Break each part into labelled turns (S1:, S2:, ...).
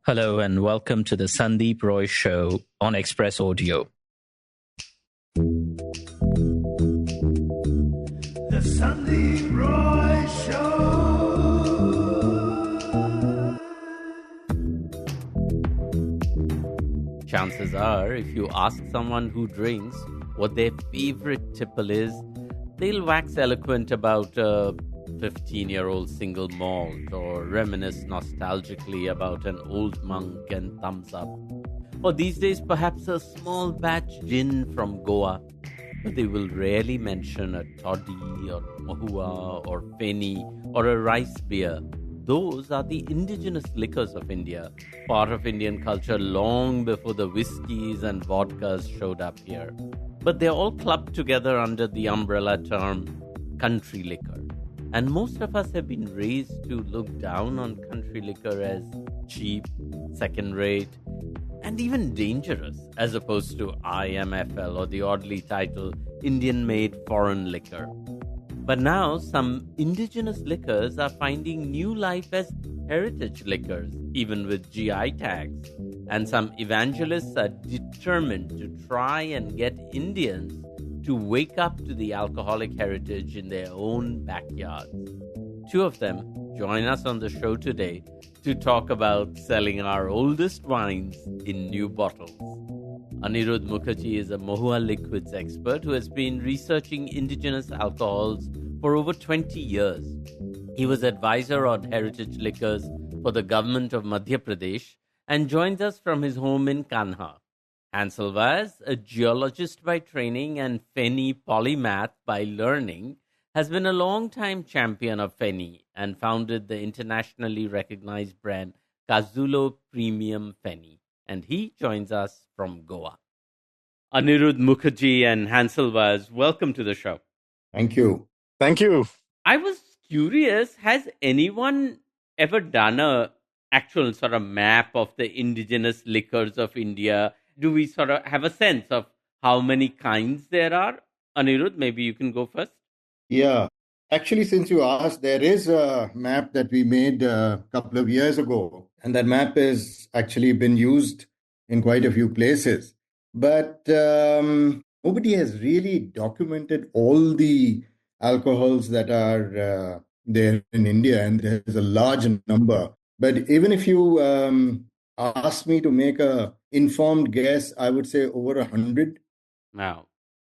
S1: Hello and welcome to the Sandip Roy Show on Express Audio.
S2: The Sandip Roy Show.
S3: Chances are, if you ask someone who drinks what their favorite tipple is, they'll wax eloquent about a 15-year-old single malt or reminisce nostalgically about an old monk and thumbs up. Or these days, perhaps a small batch gin from Goa. But they will rarely mention a toddy or Mahua or Feni or a rice beer. Those are the indigenous liquors of India, part of Indian culture long before the whiskies and vodkas showed up here. But they're all clubbed together under the umbrella term country liquor. And most of us have been raised to look down on country liquor as cheap, second-rate, and even dangerous, as opposed to IMFL or the oddly titled Indian-made foreign liquor. But now, some indigenous liquors are finding new life as heritage liquors, even with GI tags. And some evangelists are determined to try and get Indians to wake up to the alcoholic heritage in their own backyards. Two of them join us on the show today to talk about selling our oldest wines in new bottles. Aniruddha Mookerjee is a Mahua liquids expert who has been researching indigenous alcohols for over 20 years. He was advisor on heritage liquors for the Government of Madhya Pradesh and joins us from his home in Kanha. Hansel, a geologist by training and Feni polymath by learning, has been a long-time champion of Feni and founded the internationally recognized brand Kazulo Premium Feni. And he joins us from Goa. Aniruddha Mookerjee and Hansel, welcome to the show.
S4: Thank you.
S5: Thank you.
S3: I was curious, has anyone ever done a actual sort of map of the indigenous liquors of India? Do we sort of have a sense of how many kinds there are? Aniruddha, maybe you can go first.
S4: Yeah. Actually, since you asked, there is a map that we made a couple of years ago, and that map has actually been used in quite a few places. But nobody has really documented all the alcohols that are there in India, and there's a large number. But even if you ask me to make a informed guess, I would say over 100.
S3: Wow.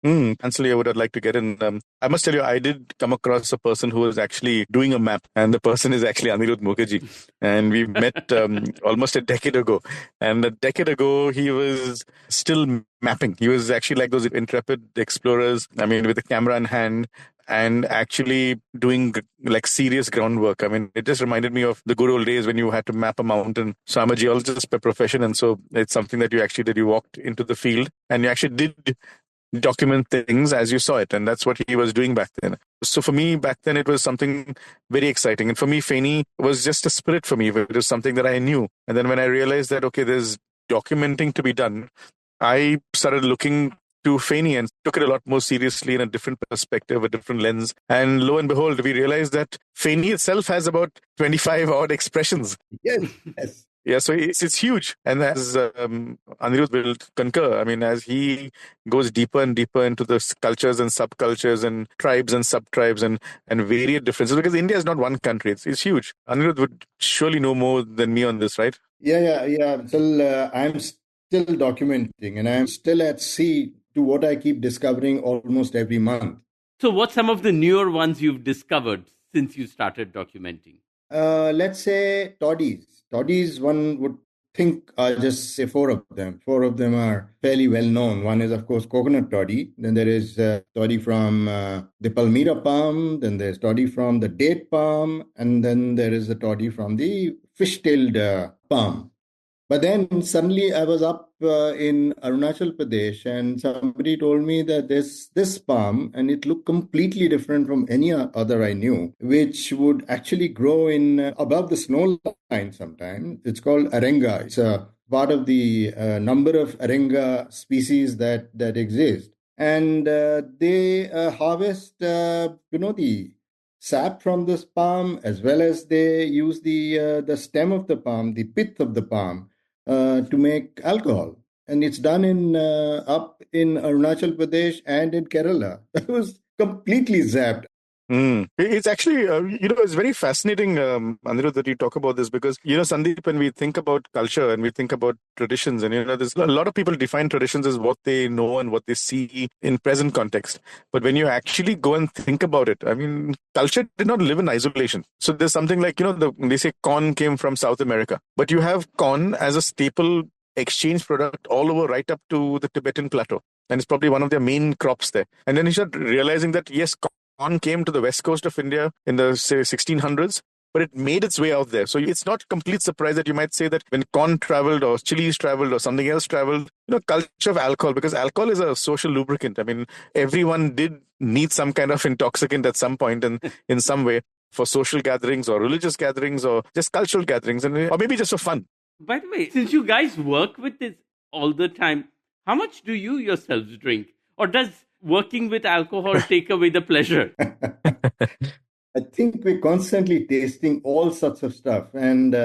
S5: Hansel, I would like to get in. I must tell you, I did come across a person who was actually doing a map, and the person is actually Aniruddha Mookerjee. And we met almost a decade ago. And a decade ago, he was still mapping. He was actually like those intrepid explorers, with a camera in hand, and actually doing like serious groundwork. It just reminded me of the good old days when you had to map a mountain. So I'm a geologist by profession, and so it's something that you actually did. You walked into the field and you actually did document things as you saw it, and that's what he was doing back then. So for me, back then, it was something very exciting. And for me, Feni was just a spirit for me. It was something that I knew. And then when I realized that, okay, there's documenting to be done, I started looking to Feni and took it a lot more seriously in a different perspective, a different lens. And lo and behold, we realized that Feni itself has about 25 odd expressions.
S4: Yes.
S5: Yeah, so it's huge. And as Aniruddha will concur, as he goes deeper and deeper into the cultures and subcultures and tribes and sub-tribes and varied differences, because India is not one country, it's huge. Aniruddha would surely know more than me on this, right?
S4: Yeah. So I'm still documenting, and I'm still at sea to what I keep discovering almost every month.
S3: So what's some of the newer ones you've discovered since you started documenting?
S4: Let's say toddies. Toddies, one would think I'll just say four of them. Four of them are fairly well known. One is, of course, coconut toddy. Then there is toddy from the Palmyra palm. Then there's toddy from the date palm. And then there is the toddy from the fish-tailed palm. But then suddenly I was up in Arunachal Pradesh, and somebody told me that this palm, and it looked completely different from any other I knew, which would actually grow in above the snow line sometimes. It's called arenga. It's a part of the number of arenga species that exist. And they harvest, the sap from this palm, as well as they use the stem of the palm, the pith of the palm, to make alcohol. And it's done in up in Arunachal Pradesh and in Kerala. It was completely zapped.
S5: It's actually, it's very fascinating, Aniruddha, that you talk about this because, Sandeep, when we think about culture and we think about traditions, and, there's a lot of people define traditions as what they know and what they see in present context. But when you actually go and think about it, I mean, culture did not live in isolation. So there's something like, they say corn came from South America, but you have corn as a staple exchange product all over right up to the Tibetan plateau. And it's probably one of their main crops there. And then you start realizing that, yes, corn came to the west coast of India in the, say, 1600s, but it made its way out there. So it's not complete surprise that you might say that when corn traveled or chilies traveled or something else traveled, culture of alcohol, because alcohol is a social lubricant. I mean, everyone did need some kind of intoxicant at some point and in some way for social gatherings or religious gatherings or just cultural gatherings, or maybe just for fun.
S3: By the way, since you guys work with this all the time, how much do you yourselves drink? Or does working with alcohol take away the pleasure?
S4: I think we're constantly tasting all sorts of stuff. And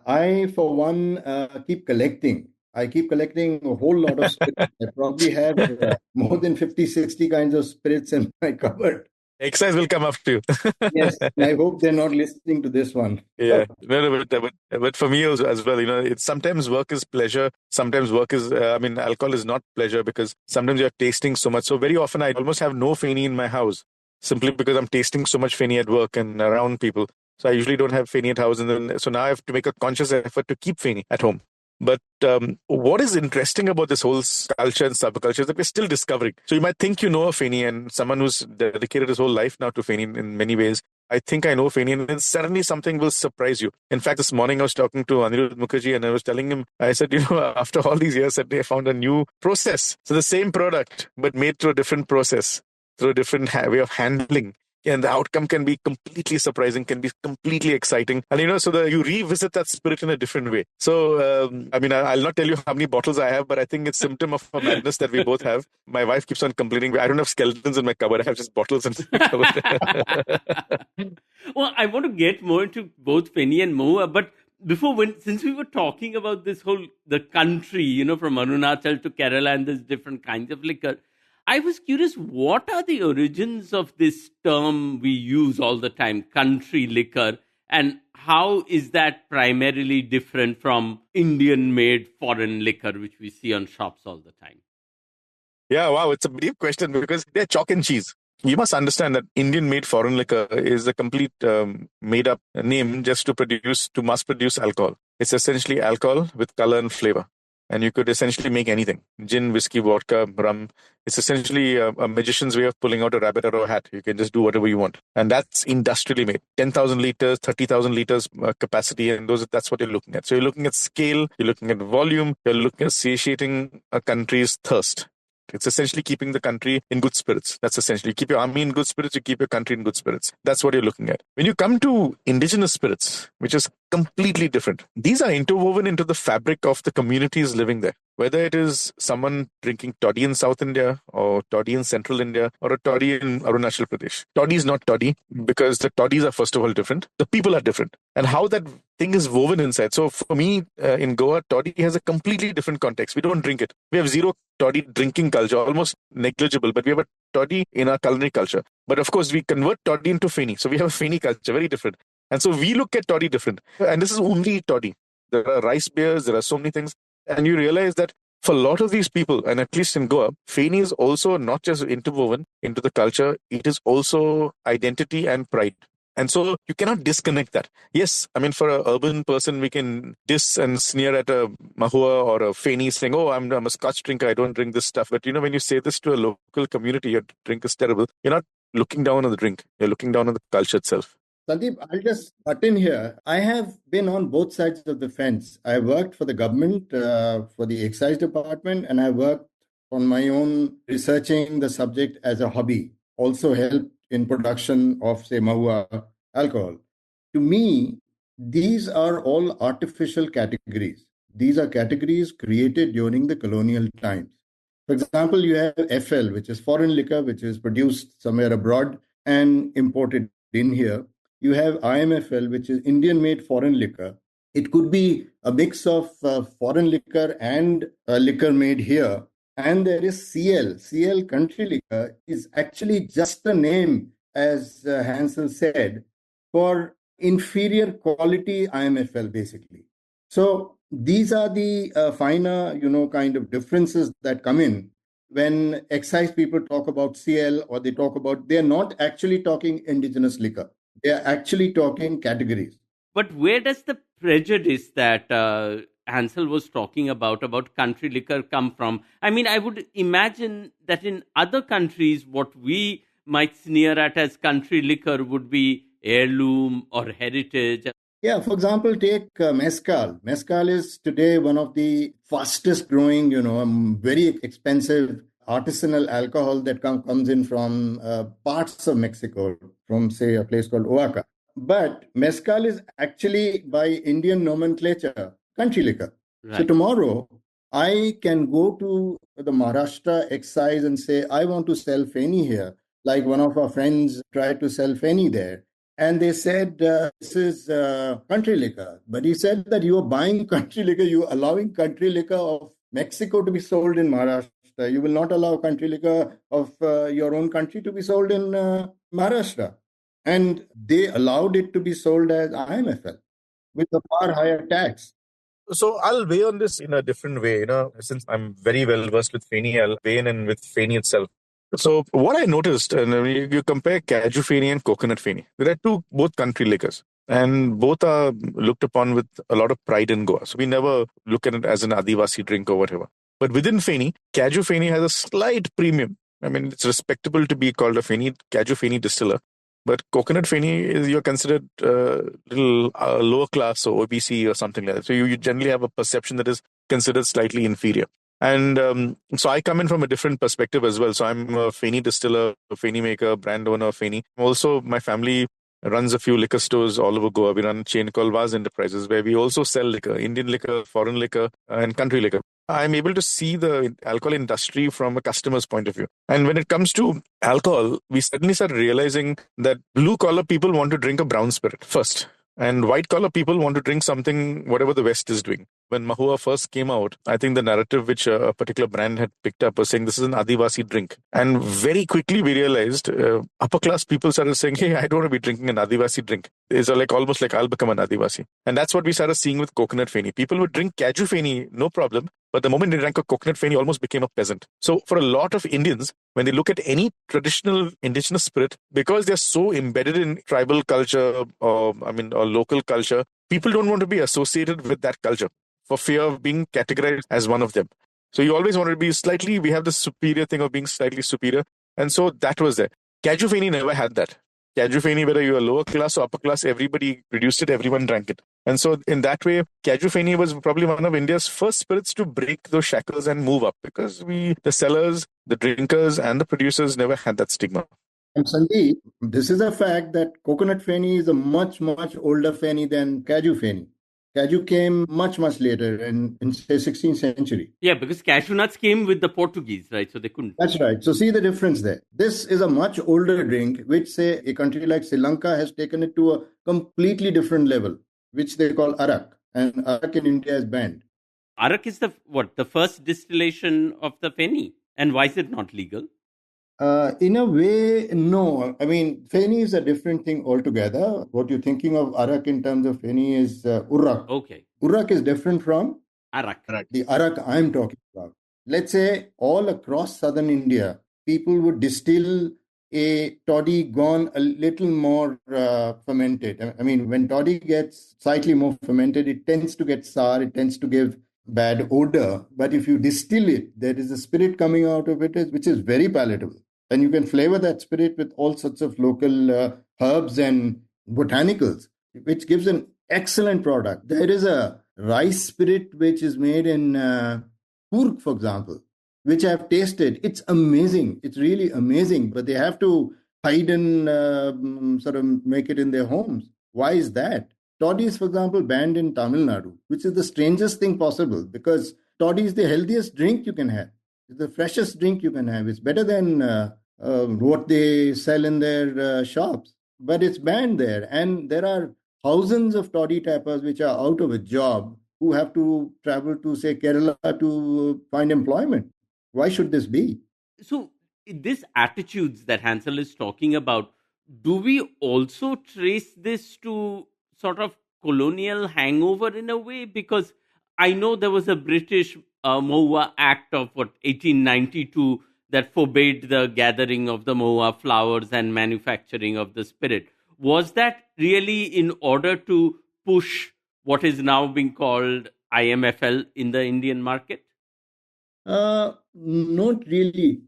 S4: I, for one, keep collecting. I keep collecting a whole lot of spirits. I probably have more than 50, 60 kinds of spirits in my cupboard.
S5: Excise will come after you.
S4: Yes, I hope they're not listening to this one.
S5: Yeah, but for me as well, it's sometimes work is pleasure. Sometimes work is, alcohol is not pleasure because sometimes you're tasting so much. So very often I almost have no Feni in my house simply because I'm tasting so much Feni at work and around people. So I usually don't have Feni at house. And then, so now I have to make a conscious effort to keep Feni at home. But what is interesting about this whole culture and subculture is that we're still discovering. So you might think you know a Feni and someone who's dedicated his whole life now to Feni in many ways. I think I know Feni, and then suddenly something will surprise you. In fact, this morning I was talking to Aniruddha Mookerjee and I was telling him, I said, after all these years, I found a new process. So the same product, but made through a different process, through a different way of handling. And the outcome can be completely surprising, can be completely exciting. And, so you revisit that spirit in a different way. So, I'll not tell you how many bottles I have, but I think it's symptom of a madness that we both have. My wife keeps on complaining, I don't have skeletons in my cupboard. I have just bottles in my cupboard.
S3: Well, I want to get more into both Feni and Mahua, but since we were talking about the country, from Arunachal to Kerala and there's different kinds of liquor, I was curious, what are the origins of this term we use all the time, country liquor, and how is that primarily different from Indian-made foreign liquor, which we see on shops all the time?
S5: Yeah, wow, it's a deep question because they're chalk and cheese. You must understand that Indian-made foreign liquor is a complete made-up name just to mass-produce alcohol. It's essentially alcohol with color and flavor. And you could essentially make anything. Gin, whiskey, vodka, rum. It's essentially a magician's way of pulling out a rabbit out of a hat. You can just do whatever you want. And that's industrially made. 10,000 liters, 30,000 liters capacity. And that's what you're looking at. So you're looking at scale. You're looking at volume. You're looking at satiating a country's thirst. It's essentially keeping the country in good spirits. That's essentially, you keep your army in good spirits, you keep your country in good spirits. That's what you're looking at. When you come to indigenous spirits, which is completely different, these are interwoven into the fabric of the communities living there. Whether it is someone drinking toddy in South India or toddy in Central India or a toddy in Arunachal Pradesh. Toddy is not toddy because the toddies are first of all different. The people are different. And how that thing is woven inside. So for me, in Goa, toddy has a completely different context. We don't drink it. We have zero toddy drinking culture, almost negligible, but we have a toddy in our culinary culture. But of course, we convert toddy into Feni. So we have a Feni culture, very different. And so we look at toddy different. And this is only toddy. There are rice beers, there are so many things. And you realize that for a lot of these people, and at least in Goa, Feni is also not just interwoven into the culture, it is also identity and pride. And so you cannot disconnect that. Yes, for an urban person, we can diss and sneer at a Mahua or a Feni saying, oh, I'm a Scotch drinker, I don't drink this stuff. But when you say this to a local community, your drink is terrible, you're not looking down on the drink, you're looking down on the culture itself.
S4: Sandeep, I'll just butt in here. I have been on both sides of the fence. I worked for the government, for the excise department, and I worked on my own researching the subject as a hobby. Also helped in production of, say, Mahua alcohol. To me, these are all artificial categories. These are categories created during the colonial times. For example, you have FL, which is foreign liquor, which is produced somewhere abroad and imported in here. You have IMFL, which is Indian made foreign liquor. It could be a mix of foreign liquor and liquor made here. And there is CL. CL country liquor is actually just a name, as Hansel said, for inferior quality IMFL, basically. So these are the finer, kind of differences that come in when excise people talk about CL, or they're not actually talking indigenous liquor. They're actually talking categories.
S3: But where does the prejudice that Hansel was talking about country liquor come from? I mean, I would imagine that in other countries, what we might sneer at as country liquor would be heirloom or heritage.
S4: Yeah, for example, take mezcal. Mezcal is today one of the fastest growing, very expensive artisanal alcohol that comes in from parts of Mexico, from, say, a place called Oaxaca. But mezcal is actually, by Indian nomenclature, country liquor. Right. So tomorrow, I can go to the Maharashtra excise and say, I want to sell Feni here. Like one of our friends tried to sell Feni there. And they said, this is country liquor. But he said that you are buying country liquor, you are allowing country liquor of Mexico to be sold in Maharashtra. You will not allow country liquor of your own country to be sold in Maharashtra. And they allowed it to be sold as IMFL with a far higher tax.
S5: So I'll weigh on this in a different way. Since I'm very well versed with Feni, I'll weigh in with Feni itself. So what I noticed, and you compare Caju Feni and Coconut Feni. There are both country liquors, and both are looked upon with a lot of pride in Goa. So we never look at it as an Adivasi drink or whatever. But within Feni, Caju Feni has a slight premium. I mean, it's respectable to be called a Caju Feni distiller. But Coconut Feni you're considered a little lower class or OBC or something like that. So you generally have a perception that is considered slightly inferior. And so I come in from a different perspective as well. So I'm a Feni distiller, a Feni maker, brand owner of Feni. Also, my family runs a few liquor stores all over Goa. We run a chain called Vaz Enterprises, where we also sell liquor, Indian liquor, foreign liquor, and country liquor. I'm able to see the alcohol industry from a customer's point of view. And when it comes to alcohol, we suddenly start realizing that blue-collar people want to drink a brown spirit first. And white-collar people want to drink something, whatever the West is doing. When Mahua first came out, I think the narrative which a particular brand had picked up was saying this is an Adivasi drink. And very quickly we realized upper-class people started saying, hey, I don't want to be drinking an Adivasi drink. It's almost like I'll become an Adivasi. And that's what we started seeing with Coconut Feni. People would drink Caju Feni, no problem. But the moment they drank a Coconut Feni, almost became a peasant. So for a lot of Indians, when they look at any traditional indigenous spirit, because they're so embedded in tribal culture or local culture, people don't want to be associated with that culture for fear of being categorized as one of them. So you always want to be we have the superior thing of being slightly superior. And so that was there. Caju Feni never had that. Caju Feni, whether you're lower class or upper class, everybody produced it, everyone drank it. And so in that way, Caju Feni was probably one of India's first spirits to break those shackles and move up, because the sellers, the drinkers and the producers never had that stigma.
S4: And Sandeep, this is a fact that Coconut Feni is a much, much older Feni than Caju Feni. Caju came much, much later in say, 16th century.
S3: Yeah, because cashew nuts came with the Portuguese, right? So they couldn't.
S4: That's right. So see the difference there. This is a much older drink, which, say, a country like Sri Lanka has taken it to a completely different level, which they call Arak. And Arak in India is banned.
S3: Arak is the first distillation of the Feni. And why is it not legal?
S4: In a way, no. I mean, Feni is a different thing altogether. What you're thinking of Arak in terms of Feni is Urrak.
S3: Okay.
S4: Urrak is different from
S3: Arak.
S4: The Arak I'm talking about. Let's say all across southern India, people would distill a toddy gone a little more fermented. I mean, when toddy gets slightly more fermented, it tends to get sour, it tends to give bad odor. But if you distill it, there is a spirit coming out of it which is very palatable. And you can flavor that spirit with all sorts of local herbs and botanicals, which gives an excellent product. There is a rice spirit which is made in Kurg, for example, which I've tasted. It's amazing. It's really amazing. But they have to hide and sort of make it in their homes. Why is that? Toddy is, for example, banned in Tamil Nadu, which is the strangest thing possible, because toddy is the healthiest drink you can have. It's the freshest drink you can have. It's better than what they sell in their shops. but it's banned there. And there are thousands of toddy tappers which are out of a job who have to travel to, say, Kerala to find employment. Why should this be?
S3: So, this attitudes that Hansel is talking about, do we also trace this to sort of colonial hangover in a way? Because I know there was a British Mahua Act of 1892 that forbade the gathering of the Mahua flowers and manufacturing of the spirit. Was that really in order to push what is now being called IMFL in the Indian market?
S4: Not really.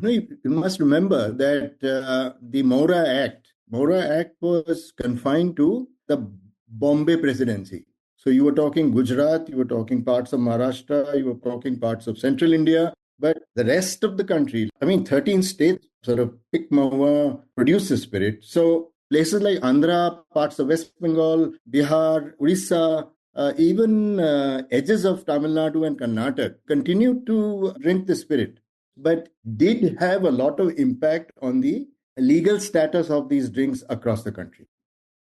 S4: You must remember that the Mahura Act was confined to the Bombay presidency. So you were talking Gujarat, you were talking parts of Maharashtra, you were talking parts of central India, but the rest of the country, 13 states sort of pick Mahua, produce the spirit. So places like Andhra, parts of West Bengal, Bihar, Orissa, even edges of Tamil Nadu and Karnataka continued to drink the spirit, but did have a lot of impact on the legal status of these drinks across the country.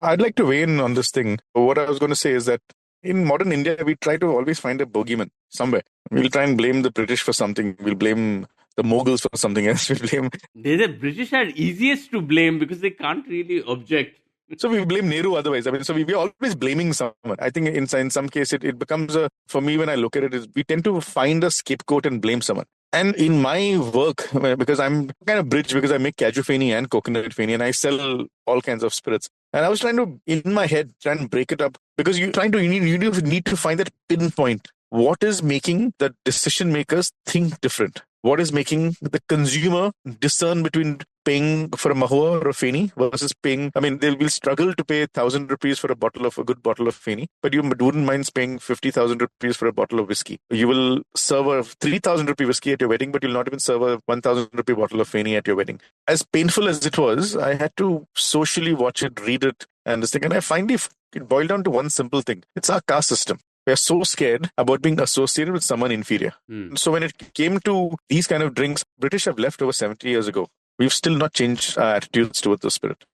S5: I'd like to weigh in on this thing. What I was going to say is that in modern India, we try to always find a bogeyman somewhere. We'll try and blame the British for something. We'll blame the Mughals for something else. We'll blame.
S3: The British are easiest to blame because they can't really object.
S5: So we blame Nehru otherwise. So we're always blaming someone. I think in some case it becomes for me when I look at it, is we tend to find a scapegoat and blame someone. And in my work, because I'm kind of bridge, because I make cashew Feni and coconut Feni, and I sell all kinds of spirits. And I was trying to, in my head, try and break it up, because you need to find that pinpoint. What is making the decision makers think different? What is making the consumer discern between paying for a Mahua or a Feni versus paying? They will struggle to pay 1,000 rupees for a good bottle of Feni, but you wouldn't mind paying 50,000 rupees for a bottle of whiskey. You will serve a 3,000 rupee whiskey at your wedding, but you'll not even serve a 1,000 rupee bottle of Feni at your wedding. As painful as it was, I had to socially watch it, read it, and this thing. And I finally, it boiled down to one simple thing. It's our caste system. We are so scared about being associated with someone inferior. So when it came to these kind of drinks, British have left over 70 years ago. We've still not changed our attitudes towards the spirit.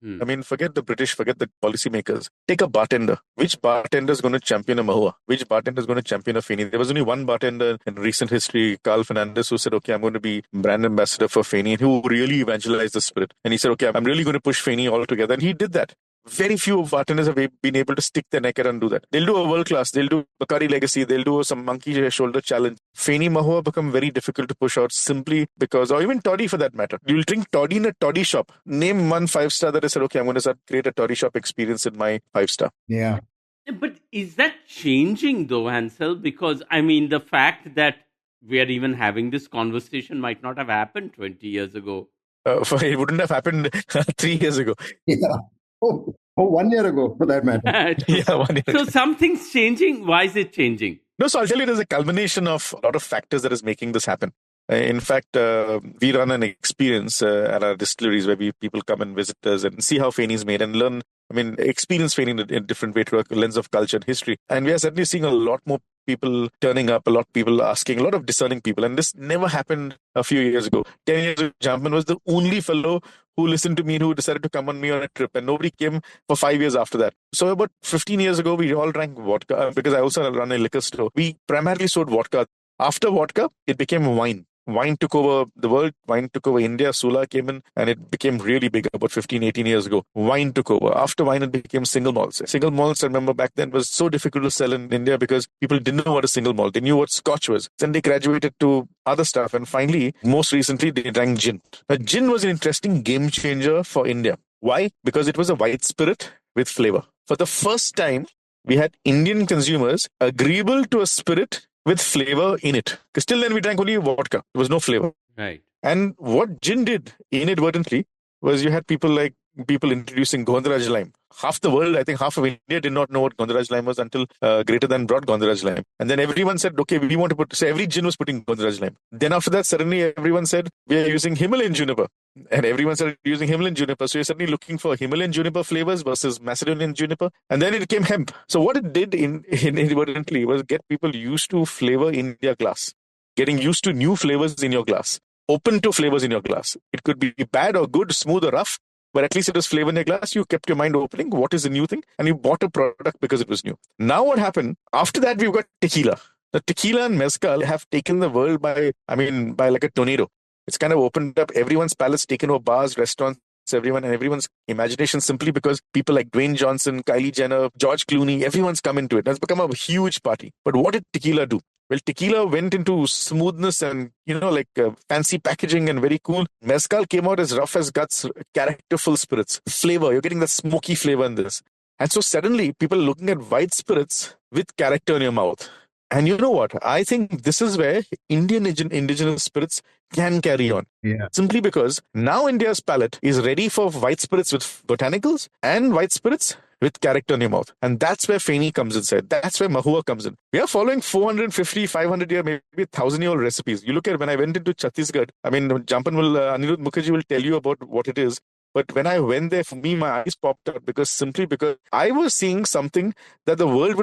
S5: Forget the British, forget the policymakers. Take a bartender. Which bartender is going to champion a Mahua? Which bartender is going to champion a Feni? There was only one bartender in recent history, Carl Fernandez, who said, okay, I'm going to be brand ambassador for Feni, and who really evangelized the spirit. And he said, okay, I'm really going to push Feni all together. And he did that. Very few bartenders have been able to stick their neck out and do that. They'll do a world class, they'll do Bakari Legacy, they'll do some monkey shoulder challenge. Feni Mahua become very difficult to push out simply because, or even toddy for that matter. You'll drink toddy in a toddy shop. Name one 5-star that I said, okay, I'm going to create a toddy shop experience in my 5-star.
S4: Yeah.
S3: But is that changing though, Hansel? Because the fact that we are even having this conversation might not have happened 20 years ago.
S5: It wouldn't have happened 3 years ago.
S4: Yeah. Oh, 1 year ago, for that matter.
S5: Yeah, 1 year ago.
S3: So something's changing. Why is it changing?
S5: No, so I'll tell you, there's a culmination of a lot of factors that is making this happen. In fact, we run an experience at our distilleries where people come and visit us and see how Feni is made and learn, experience Feni in a different way through a lens of culture and history. And we are certainly seeing a lot more people turning up, a lot of people asking, a lot of discerning people. And this never happened a few years ago. 10 years ago, Jampman was the only fellow who listened to me and who decided to come on me on a trip. And nobody came for 5 years after that. So about 15 years ago, we all drank vodka because I also run a liquor store. We primarily sold vodka. After vodka, it became wine. Wine took over the world. Wine took over India. Sula came in and it became really big about 15, 18 years ago. Wine took over. After wine, it became single malts. Single malts, I remember back then, was so difficult to sell in India because people didn't know what a single malt. They knew what scotch was. Then they graduated to other stuff. And finally, most recently, they drank gin. Now, gin was an interesting game changer for India. Why? Because it was a white spirit with flavor. For the first time, we had Indian consumers agreeable to a spirit with flavor in it. Because till then we drank only vodka. There was no flavor.
S3: Right.
S5: And what gin did inadvertently was you had people introducing Gondraj lime. Half the world, I think half of India did not know what Gondraj lime was until Greater Than brought Gondraj lime. And then everyone said, okay, we want to so every gin was putting Gondraj lime. Then after that, suddenly everyone said, we are using Himalayan juniper. And everyone started using Himalayan juniper. So you're suddenly looking for Himalayan juniper flavors versus Macedonian juniper. And then it came hemp. So what it did inadvertently was get people used to flavor in their glass. Getting used to new flavors in your glass. Open to flavors in your glass. It could be bad or good, smooth or rough. but at least it was flavor in your glass. You kept your mind opening. What is the new thing? And you bought a product because it was new. Now what happened? After that, we've got tequila. The tequila and mezcal have taken the world by like a tornado. It's kind of opened up everyone's palates, taken over bars, restaurants, everyone's imagination, simply because people like Dwayne Johnson, Kylie Jenner, George Clooney, everyone's come into it. It's become a huge party. But what did tequila do? Well, tequila went into smoothness and, fancy packaging and very cool. Mezcal came out as rough as guts, characterful spirits, flavor. You're getting the smoky flavor in this. And so suddenly people are looking at white spirits with character in your mouth. And you know what? I think this is where Indian indigenous spirits can carry on.
S4: Yeah.
S5: Simply because now India's palate is ready for white spirits with botanicals and white spirits with character in your mouth. And that's where Feni comes inside. That's where Mahua comes in. We are following 450, 500 year, maybe 1,000-year-old recipes. You look at when I went into Chhattisgarh, Aniruddha Mookerjee will tell you about what it is. But when I went there, for me, my eyes popped out simply because I was seeing something that the world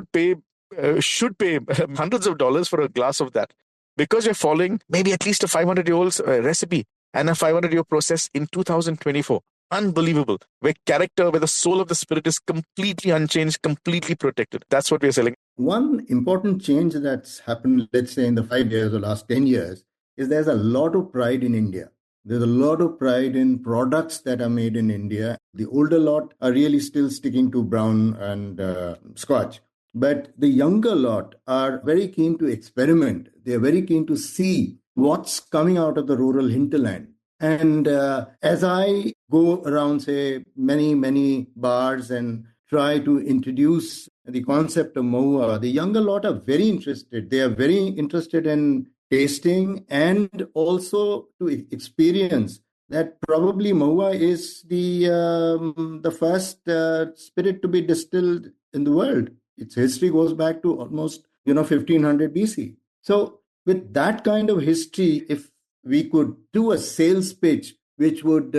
S5: should pay hundreds of dollars for a glass of that, because you're following maybe at least a 500-year-old recipe and a 500-year process in 2024. Unbelievable. Where the soul of the spirit is completely unchanged, completely protected. That's what we're selling.
S4: One important change that's happened, let's say in the 5 years or last 10 years, is there's a lot of pride in India. There's a lot of pride in products that are made in India. The older lot are really still sticking to brown and Scotch. But the younger lot are very keen to experiment. They're very keen to see what's coming out of the rural hinterland. And as I go around, say, many, many bars and try to introduce the concept of Mahua, the younger lot are very interested. They are very interested in tasting and also to experience that probably Mahua is the first spirit to be distilled in the world. Its history goes back to almost 1500 BC. So with that kind of history, if we could do a sales pitch which would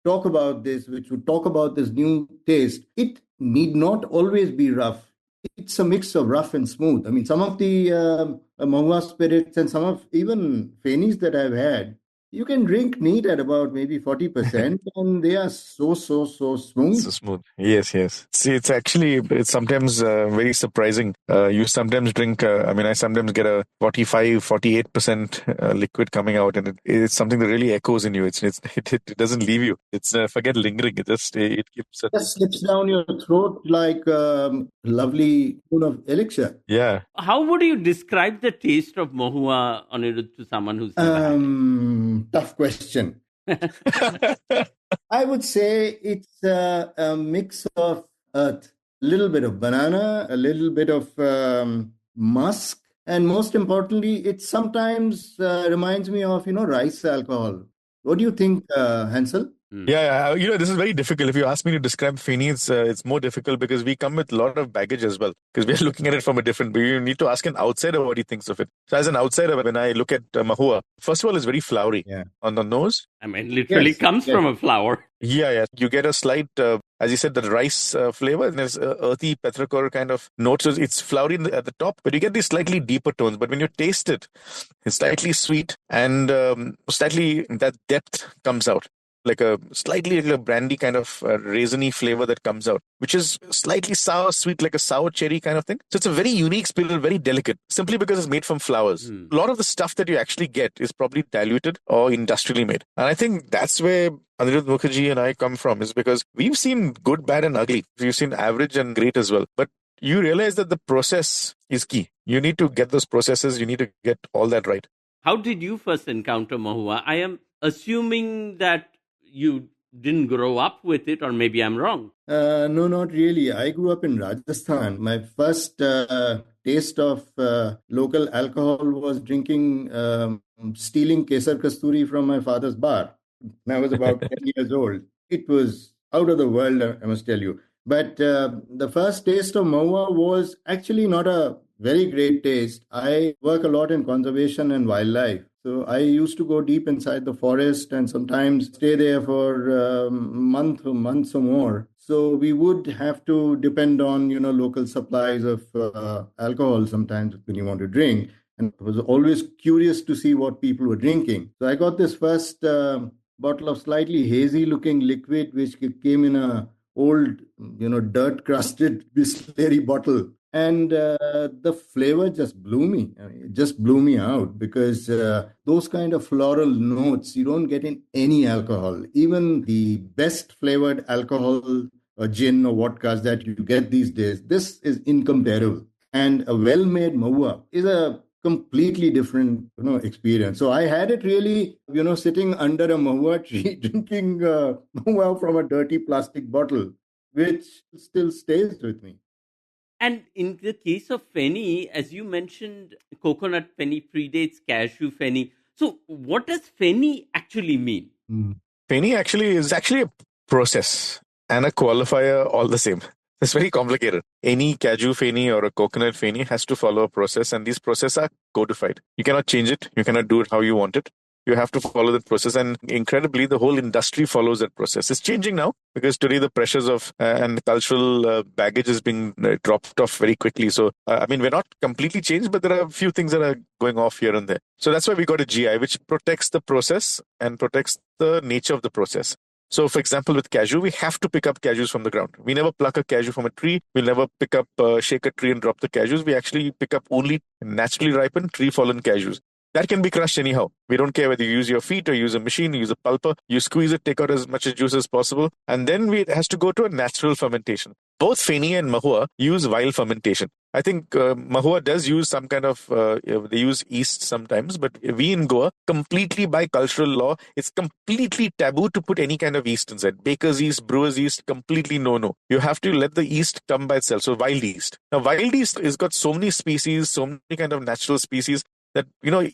S4: talk about this new taste, it need not always be rough. It's a mix of rough and smooth. I mean, some of the Mahua spirits and some of even Fenis that I've had, you can drink neat at about maybe 40%, and they are so smooth.
S5: So smooth. Yes. See, it's sometimes very surprising. You sometimes drink, I sometimes get a 45, 48% liquid coming out, and it's something that really echoes in you. It doesn't leave you. It's forget lingering. It keeps...
S4: Just slips down your throat like lovely spoon of elixir.
S5: Yeah.
S3: How would you describe the taste of Mahua, Aniruddha, to someone who's never had it?
S4: Tough question. I would say it's a mix of earth, a little bit of banana, a little bit of musk, and most importantly, it sometimes reminds me of, rice alcohol. What do you think, Hansel?
S5: Yeah. This is very difficult. If you ask me to describe Feni, it's more difficult because we come with a lot of baggage as well. Because we're looking at it from you need to ask an outsider what he thinks of it. So as an outsider, when I look at Mahua, first of all, it's very flowery on the nose.
S3: Literally comes from a flower.
S5: Yeah. You get a slight, as you said, the rice flavor, and there's earthy petrichor kind of note. So it's flowery at the top, but you get these slightly deeper tones. But when you taste it, it's slightly sweet and slightly that depth comes out. Like a slightly like a brandy kind of raisiny flavor that comes out, which is slightly sour, sweet, like a sour cherry kind of thing. So it's a very unique spirit, very delicate, simply because it's made from flowers. A lot of the stuff that you actually get is probably diluted or industrially made. And I think that's where Aniruddha Mookerjee and I come from, is because we've seen good, bad, and ugly. We've seen average and great as well. But you realize that the process is key. You need to get those processes. You need to get all that right.
S3: How did you first encounter Mahua? I am assuming that you didn't grow up with it, or maybe I'm wrong.
S4: No, not really. I grew up in Rajasthan. My first taste of local alcohol was drinking, stealing Kesar Kasturi from my father's bar. When I was about 10 years old. It was out of the world, I must tell you. But the first taste of Mahua was actually not a very great taste. I work a lot in conservation and wildlife. So I used to go deep inside the forest and sometimes stay there for months or more. So we would have to depend on, local supplies of alcohol sometimes when you want to drink. And I was always curious to see what people were drinking. So I got this first bottle of slightly hazy looking liquid, which came in a old, dirt crusted distillery bottle. And the flavor just blew me. I mean, it just blew me out because those kind of floral notes you don't get in any alcohol. Even the best flavored alcohol or gin or vodkas that you get these days, this is incomparable. And a well-made Mahua is a completely different experience. So I had it really sitting under a Mahua tree drinking Mahua from a dirty plastic bottle, which still stays with me.
S3: And in the case of Feni, as you mentioned, coconut Feni predates cashew Feni. So what does Feni actually mean?
S5: Feni actually is actually a process and a qualifier all the same. It's very complicated. Any cashew Feni or a coconut Feni has to follow a process, and these processes are codified. You cannot change it. You cannot do it how you want it. You have to follow that process, and incredibly, the whole industry follows that process. It's changing now because today the pressures of and the cultural baggage is being dropped off very quickly. So, I mean, we're not completely changed, but there are a few things that are going off here and there. So that's why we got a GI, which protects the process and protects the nature of the process. So, for example, with cashew, we have to pick up cashews from the ground. We never pluck a cashew from a tree. We'll never pick up, shake a tree and drop the cashews. We actually pick up only naturally ripened, tree-fallen cashews. That can be crushed anyhow. We don't care whether you use your feet or use a machine, use a pulper. You squeeze it, take out as much juice as possible. And then it has to go to a natural fermentation. Both Feni and Mahua use wild fermentation. I think Mahua does use some kind of, they use yeast sometimes, but we in Goa, completely by cultural law, it's completely taboo to put any kind of yeast inside. Baker's yeast, brewer's yeast, completely no. You have to let the yeast come by itself. So wild yeast. Now wild yeast has got so many species, so many kind of natural species that,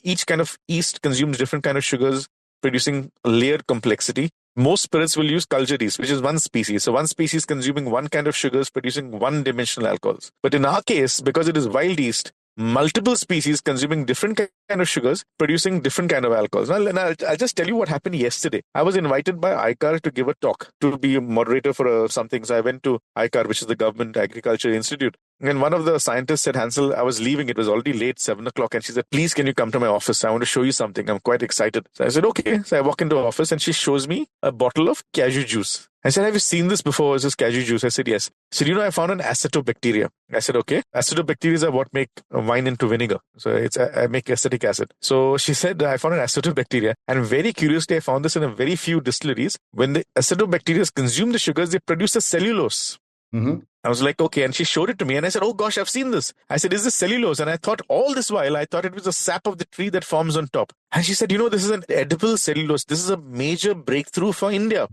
S5: each kind of yeast consumes different kind of sugars, producing layered complexity. Most spirits will use cultured yeast, which is one species. So one species consuming one kind of sugars, producing one-dimensional alcohols. But in our case, because it is wild yeast, multiple species consuming different kind of sugars, producing different kind of alcohols. Now, I'll just tell you what happened yesterday. I was invited by ICAR to give a talk, to be a moderator for something. So I went to ICAR, which is the Government Agriculture Institute. And one of the scientists said, Hansel, I was leaving. It was already late, 7 o'clock. And she said, please, can you come to my office? I want to show you something. I'm quite excited. So I said, okay. So I walk into the office and she shows me a bottle of cashew juice. I said, have you seen this before? Is this cashew juice? I said, yes. She said, I found an acetobacteria. I said, okay. Acetobacteria are what make wine into vinegar. So I make acetic acid. So she said, I found an acetobacteria. And very curiously, I found this in a very few distilleries. When the acetobacteria consume the sugars, they produce a cellulose.
S4: Mm-hmm.
S5: I was like, okay. And she showed it to me. And I said, oh gosh, I've seen this. I said, is this cellulose? And I thought all this while, I thought it was the sap of the tree that forms on top. And she said, this is an edible cellulose. This is a major breakthrough for India.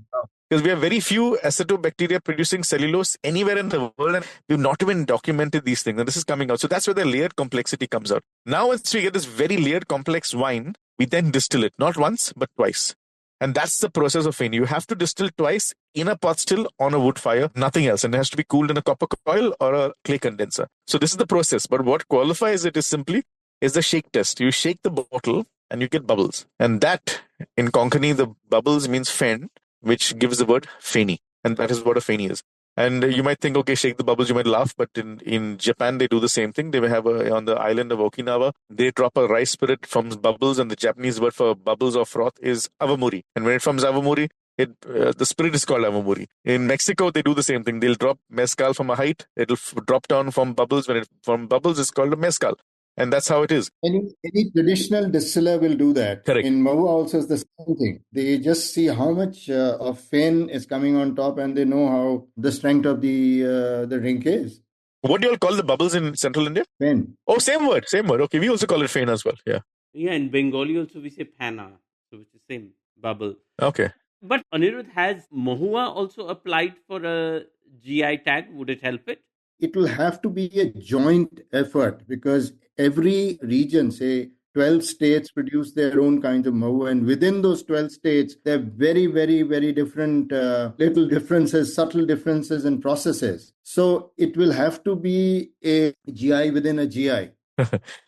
S5: Because we have very few acetobacteria producing cellulose anywhere in the world, and we've not even documented these things. And this is coming out. So that's where the layered complexity comes out. Now, once we get this very layered complex wine, we then distill it, not once, but twice. And that's the process of Feni. You have to distill twice in a pot still on a wood fire, nothing else. And it has to be cooled in a copper coil or a clay condenser. So this is the process. But what qualifies it is the shake test. You shake the bottle and you get bubbles. And that, in Konkani, the bubbles means fen, which gives the word Feni. And that is what a Feni is. And you might think, okay, shake the bubbles, you might laugh, but in Japan, they do the same thing. They have on the island of Okinawa, they drop a rice spirit from bubbles, and the Japanese word for bubbles or froth is awamuri. And when it forms awamuri, the spirit is called awamuri. In Mexico, they do the same thing. They'll drop mezcal from a height. It'll drop down from bubbles. When it from bubbles, it's called a mezcal. And that's how it is.
S4: Any traditional distiller will do that.
S5: Correct.
S4: In Mahua also is the same thing. They just see how much of fen is coming on top, and they know how the strength of the drink is.
S5: What do you all call the bubbles in Central India?
S4: Fen.
S5: Oh, same word. Okay, we also call it fen as well. Yeah.
S3: Yeah, in Bengali also we say pana, so it's the same bubble.
S5: Okay.
S3: But Aniruddha, has Mahua also applied for a GI tag? Would it help it?
S4: It will have to be a joint effort because every region, say 12 states, produce their own kinds of Mahua. And within those 12 states, there are very, very, very different little differences, subtle differences in processes. So it will have to be a GI within a GI.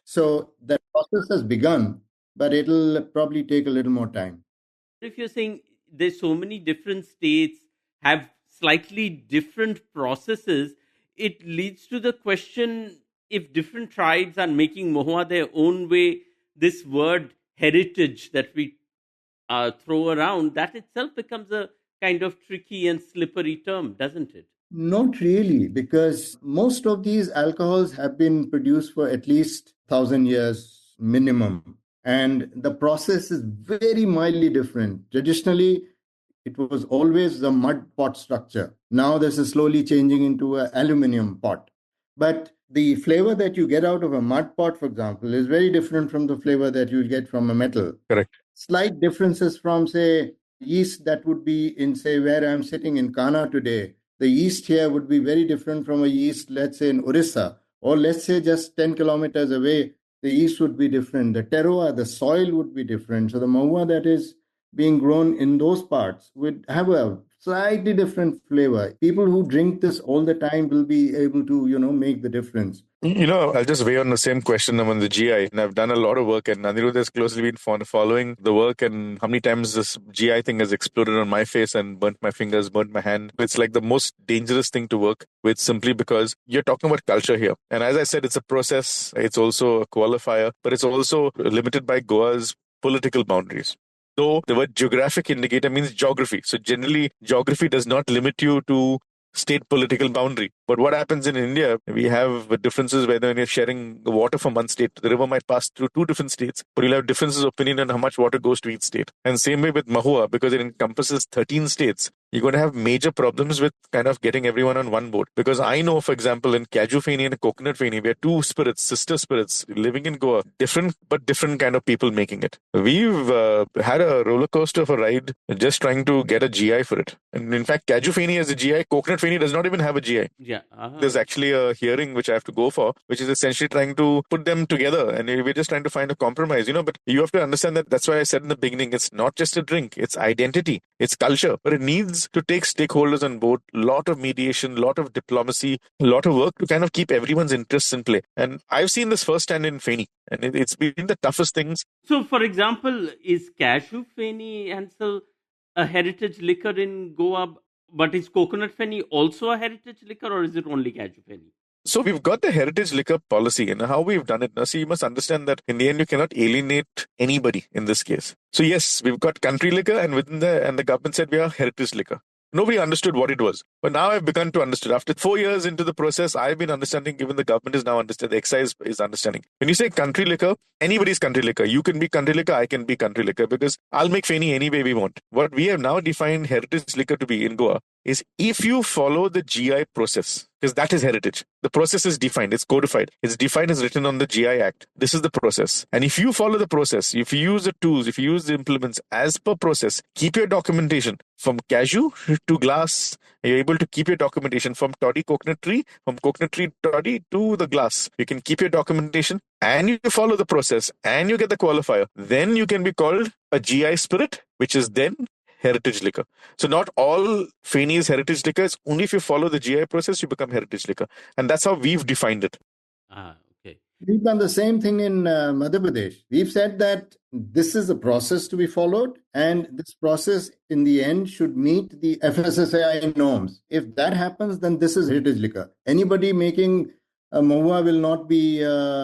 S4: So that process has begun, but it'll probably take a little more time.
S3: If you're saying there's so many different states have slightly different processes, it leads to the question, if different tribes are making Mahua their own way, this word heritage that we throw around, that itself becomes a kind of tricky and slippery term, doesn't it?
S4: Not really, because most of these alcohols have been produced for at least 1,000 years minimum. And the process is very mildly different. Traditionally, it was always the mud pot structure. Now this is slowly changing into an aluminum pot. But the flavor that you get out of a mud pot, for example, is very different from the flavor that you'll get from a metal.
S5: Correct.
S4: Slight differences from, say, yeast that would be in, say, where I'm sitting in Kana today. The yeast here would be very different from a yeast, let's say, in Orissa, or let's say just 10 kilometers away, the yeast would be different. The terroir, the soil would be different. So the mahua that is being grown in those parts would have a slightly different flavor. People who drink this all the time will be able to, make the difference.
S5: I'll just weigh on the same question on the GI. And I've done a lot of work, and Aniruddha has closely been following the work, and how many times this GI thing has exploded on my face and burnt my fingers, burnt my hand. It's like the most dangerous thing to work with, simply because you're talking about culture here. And as I said, it's a process. It's also a qualifier, but it's also limited by Goa's political boundaries. So the word geographic indicator means geography. So generally, geography does not limit you to state political boundary. But what happens in India, we have differences whether when you're sharing the water from one state, the river might pass through two different states, but you'll have differences of opinion on how much water goes to each state. And same way with Mahua, because it encompasses 13 states, you're going to have major problems with kind of getting everyone on one boat. Because I know, for example, in Kaju Feni and Coconut Feni, we are two spirits, sister spirits, living in Goa, different kind of people making it. We've had a roller coaster of a ride just trying to get a GI for it. And in fact, Kaju Feni has a GI, Coconut Feni does not even have a GI.
S3: Yeah.
S5: There's actually a hearing which I have to go for, which is essentially trying to put them together. And we're just trying to find a compromise, but you have to understand that that's why I said in the beginning, it's not just a drink, it's identity, it's culture, but it needs to take stakeholders on board, lot of mediation, lot of diplomacy, lot of work to kind of keep everyone's interests in play. And I've seen this firsthand in Feni, and it's been the toughest things.
S3: So, for example, is Cashew Feni, Hansel, a heritage liquor in Goa, but is Coconut Feni also a heritage liquor, or is it only Cashew Feni?
S5: So we've got the heritage liquor policy, and how we've done it. Now, see, you must understand that in the end, you cannot alienate anybody in this case. So yes, we've got country liquor, and the government said we are heritage liquor. Nobody understood what it was. But now I've begun to understand. After 4 years into the process, I've been understanding, given the government is now understanding, the excise is understanding. When you say country liquor, anybody's country liquor. You can be country liquor, I can be country liquor, because I'll make Feni any way we want. What we have now defined heritage liquor to be in Goa is if you follow the GI process, because that is heritage. The process is defined, it's codified. It's defined as written on the GI Act. This is the process. And if you follow the process, if you use the tools, if you use the implements as per process, keep your documentation from cashew to glass. You're able to keep your documentation from toddy coconut tree, from coconut tree toddy to the glass. You can keep your documentation and you follow the process and you get the qualifier. Then you can be called a GI spirit, which is then heritage liquor. So not all Feni is heritage liquor. It's only if you follow the GI process, you become heritage liquor. And that's how we've defined it.
S3: Okay.
S4: We've done the same thing in Madhya Pradesh. We've said that this is a process to be followed, and this process in the end should meet the FSSAI norms. If that happens, then this is heritage liquor. Anybody making a Mahua will not be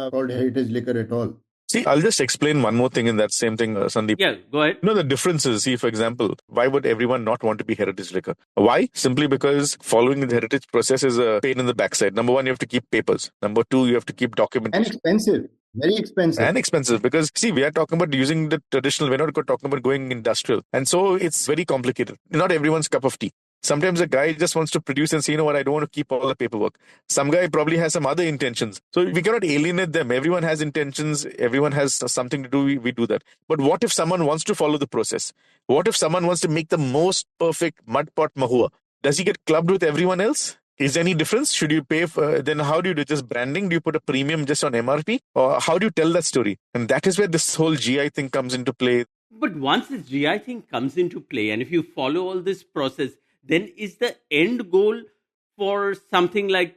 S4: called heritage liquor at all.
S5: See, I'll just explain one more thing in that same thing, Sandip.
S3: Yeah, go ahead.
S5: The difference is, see, for example, why would everyone not want to be heritage liquor? Why? Simply because following the heritage process is a pain in the backside. Number one, you have to keep papers. Number two, you have to keep documentation.
S4: And expensive. Very expensive.
S5: And expensive because, see, we are talking about using the traditional, we're not talking about going industrial. And so it's very complicated. Not everyone's cup of tea. Sometimes a guy just wants to produce and say, you know what, I don't want to keep all the paperwork. Some guy probably has some other intentions. So we cannot alienate them. Everyone has intentions. Everyone has something to do. We do that. But what if someone wants to follow the process? What if someone wants to make the most perfect mud pot mahua? Does he get clubbed with everyone else? Is there any difference? Should you pay for, then how do you do just branding? Do you put a premium just on MRP? Or how do you tell that story? And that is where this whole GI thing comes into play.
S3: But once this GI thing comes into play, and if you follow all this process, then is the end goal for something like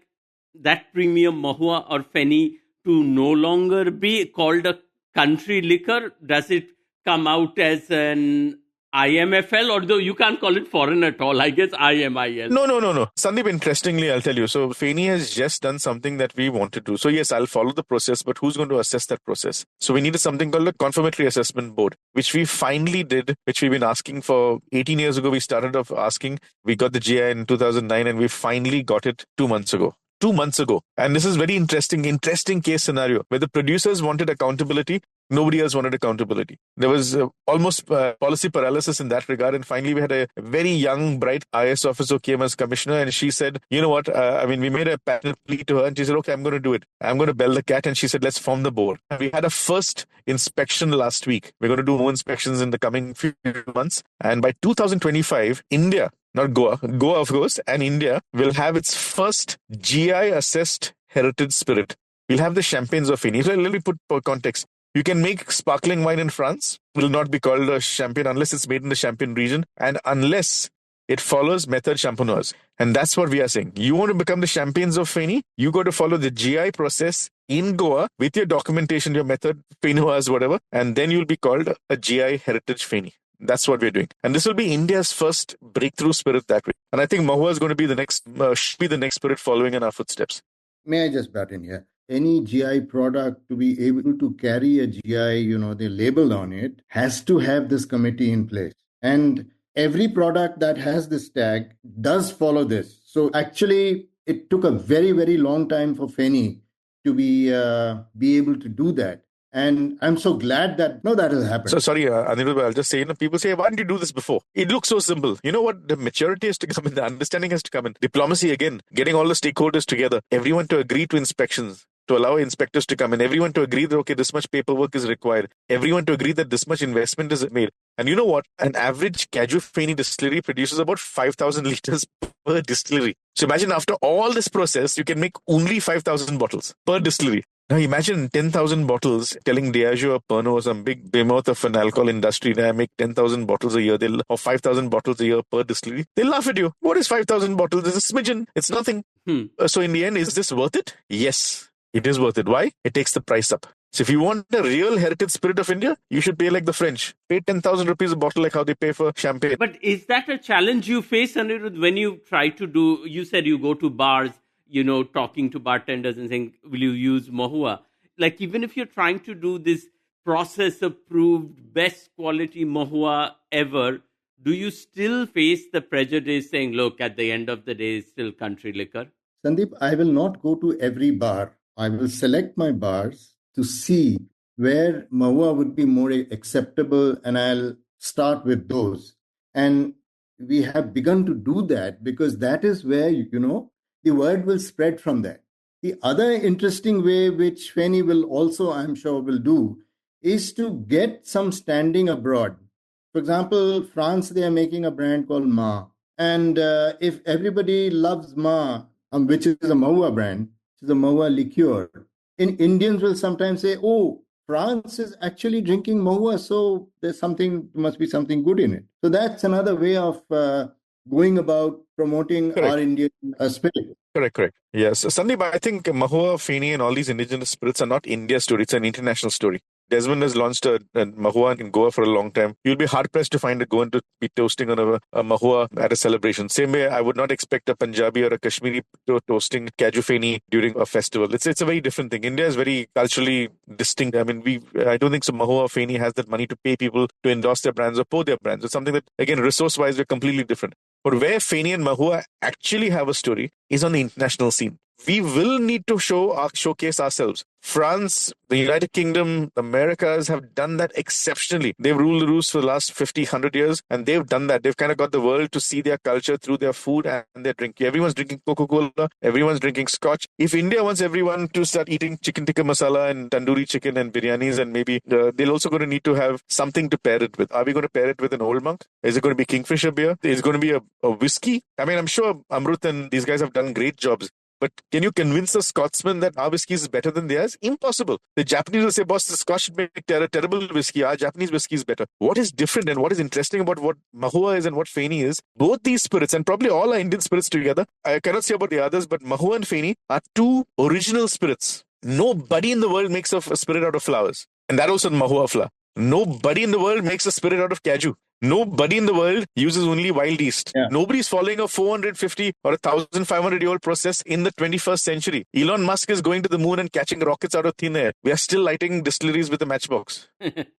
S3: that premium Mahua or Feni to no longer be called a country liquor? Does it come out as an IMFL, although you can't call it foreign at all. I guess IMIL.
S5: No. Sandip, interestingly, I'll tell you. So Feni has just done something that we want to do. So yes, I'll follow the process, but who's going to assess that process? So we needed something called a confirmatory assessment board, which we finally did, which we've been asking for 18 years ago. We started off asking. We got the GI in 2009 and we finally got it 2 months ago. 2 months ago. And this is very interesting case scenario where the producers wanted accountability. Nobody else wanted accountability. There was almost policy paralysis in that regard. And finally, we had a very young, bright IS officer who came as commissioner. And she said, you know what? we made a patent plea to her. And she said, okay, I'm going to do it. I'm going to bell the cat. And she said, let's form the board. And we had a first inspection last week. We're going to do more inspections in the coming few months. And by 2025, India, not Goa, of course, and India will have its first GI-assessed heritage spirit. We'll have the champagnes of Feni. So let me put context. You can make sparkling wine in France. It will not be called a champagne unless it's made in the Champagne region and unless it follows method champenoise. And that's what we are saying. You want to become the champagnes of Feni? You got to follow the GI process in Goa with your documentation, your method, Fenoise, whatever, and then you'll be called a GI heritage Feni. That's what we're doing. And this will be India's first breakthrough spirit that way. And I think Mahua is going to be the next, should be the next spirit following in our footsteps.
S4: May I just butt in here? Any GI product to be able to carry a GI, the label on it, has to have this committee in place. And every product that has this tag does follow this. So actually, it took a very, very long time for Feni to be able to do that. And I'm so glad that has happened.
S5: So sorry, Aniruddha, I'll just say, people say, why didn't you do this before? It looks so simple. You know what? The maturity has to come in, the understanding has to come in. Diplomacy again, getting all the stakeholders together, everyone to agree to inspections, to allow inspectors to come in, everyone to agree that, okay, this much paperwork is required, everyone to agree that this much investment is made. And you know what? An average Caju Feni distillery produces about 5,000 liters per distillery. So imagine after all this process, you can make only 5,000 bottles per distillery. Now imagine 10,000 bottles telling Diageo or Pernod or some big behemoth of an alcohol industry that I make 10,000 bottles a year or 5,000 bottles a year per distillery. They'll laugh at you. What is 5,000 bottles? It's a smidgen. It's nothing. So in the end, is this worth it? Yes, it is worth it. Why? It takes the price up. So if you want the real heritage spirit of India, you should pay like the French. Pay 10,000 rupees a bottle like how they pay for champagne.
S3: But is that a challenge you face, Aniruddha, when you try to do, you said you go to bars, talking to bartenders and saying, will you use Mahua? Like, even if you're trying to do this process-approved, best quality Mahua ever, do you still face the prejudice saying, look, at the end of the day, it's still country liquor?
S4: Sandip, I will not go to every bar. I will select my bars to see where Mahua would be more acceptable, and I'll start with those. And we have begun to do that because that is where, the word will spread from there. The other interesting way, which Feni will also, I'm sure, will do, is to get some standing abroad. For example, France, they are making a brand called Ma. And if everybody loves Ma, which is a Mahua brand, which is a Mahua liqueur, Indians will sometimes say, oh, France is actually drinking Mahua, so must be something good in it. So that's another way of going about promoting our Indian spirit.
S5: Correct. Yes. Sandip, I think Mahua, Feni and all these indigenous spirits are not India's story. It's an international story. Desmond has launched a Mahua in Goa for a long time. You'll be hard-pressed to find a Goan to be toasting on a Mahua at a celebration. Same way, I would not expect a Punjabi or a Kashmiri toasting Caju Feni during a festival. It's a very different thing. India is very culturally distinct. I mean, I don't think so Mahua or Feni has that money to pay people to endorse their brands or pour their brands. It's something that, again, resource-wise, we're completely different. But where Feni and Mahua actually have a story is on the international scene. We will need to showcase ourselves. France, the United Kingdom, Americas have done that exceptionally. They've ruled the roost for the last 50, 100 years, and they've done that. They've kind of got the world to see their culture through their food and their drink. Everyone's drinking Coca-Cola, everyone's drinking Scotch. If India wants everyone to start eating chicken tikka masala and tandoori chicken and biryanis, and maybe they're also going to need to have something to pair it with. Are we going to pair it with an Old Monk? Is it going to be Kingfisher beer? Is it going to be a whiskey? I mean, I'm sure Amrut and these guys have done great jobs. But can you convince a Scotsman that our whiskey is better than theirs? Impossible. The Japanese will say, boss, the Scotch make terrible whiskey. Our Japanese whiskey is better. What is different and what is interesting about what Mahua is and what Feni is, both these spirits, and probably all our Indian spirits together, I cannot say about the others, but Mahua and Feni are two original spirits. Nobody in the world makes a spirit out of flowers. And that also Mahua flower. Nobody in the world makes a spirit out of Caju. Nobody in the world uses only wild yeast.
S4: Yeah.
S5: Nobody's following a 450 or 1,500-year-old process in the 21st century. Elon Musk is going to the moon and catching rockets out of thin air. We are still lighting distilleries with a matchbox.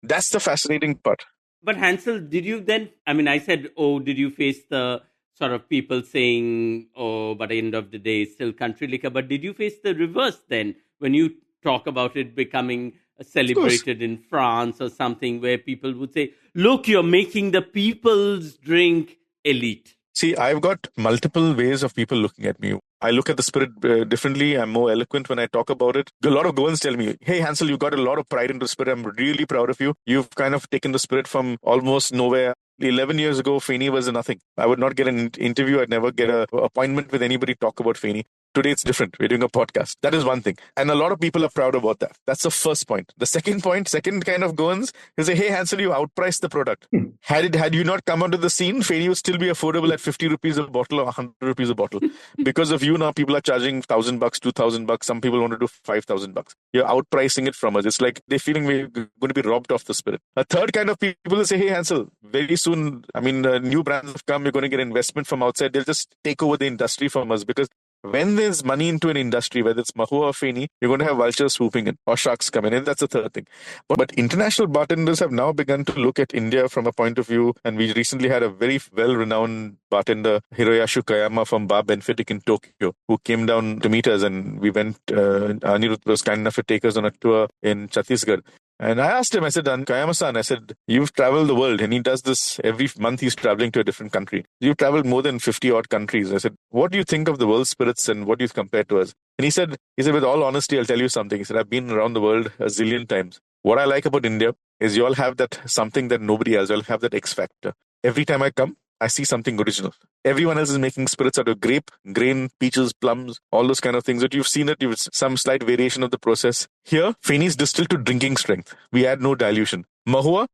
S5: That's the fascinating part.
S3: But Hansel, did you then, I said, did you face the sort of people saying, but at the end of the day, it's still country liquor. But did you face the reverse then when you talk about it becoming celebrated in France or something where people would say, look, you're making the people's drink elite?
S5: See, I've got multiple ways of people looking at me. I look at the spirit differently. I'm more eloquent when I talk about it. A lot of Goans tell me, hey, Hansel, you've got a lot of pride in the spirit. I'm really proud of you. You've kind of taken the spirit from almost nowhere. 11 years ago, Feni was nothing. I would not get an interview. I'd never get an appointment with anybody talk about Feni. Today it's different. We're doing a podcast. That is one thing. And a lot of people are proud about that. That's the first point. The second point, second kind of goans, is say, hey, Hansel, you outpriced the product. Had you not come onto the scene, Feni would still be affordable at 50 rupees a bottle or 100 rupees a bottle. Because of you now, people are charging $1,000, $2,000. Some people want to do $5,000. You're outpricing it from us. It's like they're feeling we're going to be robbed of the spirit. A third kind of people will say, hey, Hansel, very soon, new brands have come. You're going to get investment from outside. They'll just take over the industry from us because when there's money into an industry, whether it's Mahua or Feni, you're going to have vultures swooping in or sharks coming in. That's the third thing. But international bartenders have now begun to look at India from a point of view. And we recently had a very well-renowned bartender, Hiroyasu Kayama from Bar Benfitic in Tokyo, who came down to meet us. And we went, Aniruddha was kind enough to take us on a tour in Chhattisgarh. And I asked him, I said, Kayama-san, I said, you've traveled the world. And he does this every month. He's traveling to a different country. You've traveled more than 50 odd countries. I said, what do you think of the world spirits and what do you compare to us? And he said, with all honesty, I'll tell you something. He said, I've been around the world a zillion times. What I like about India is you all have that something that nobody else. You all have that X factor. Every time I come, I see something original. Everyone else is making spirits out of grape, grain, peaches, plums, all those kind of things. But you've seen it, some slight variation of the process. Here, Feni is distilled to drinking strength. We add no dilution. Mahua